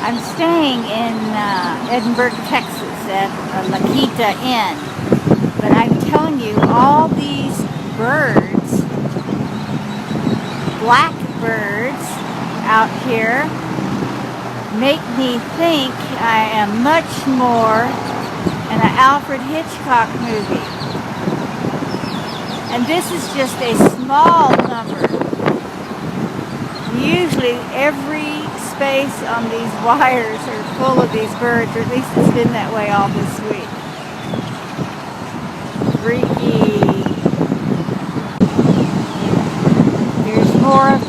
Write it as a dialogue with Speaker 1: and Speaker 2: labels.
Speaker 1: I'm staying in Edinburgh, Texas at La Quinta Inn, but I'm telling you, all these birds, blackbirds out here, make me think I am much more in an Alfred Hitchcock movie. And this is just a small number. Usually every space on these wires are full of these birds, or at least it's been that way all this week. Freaky. Here's more of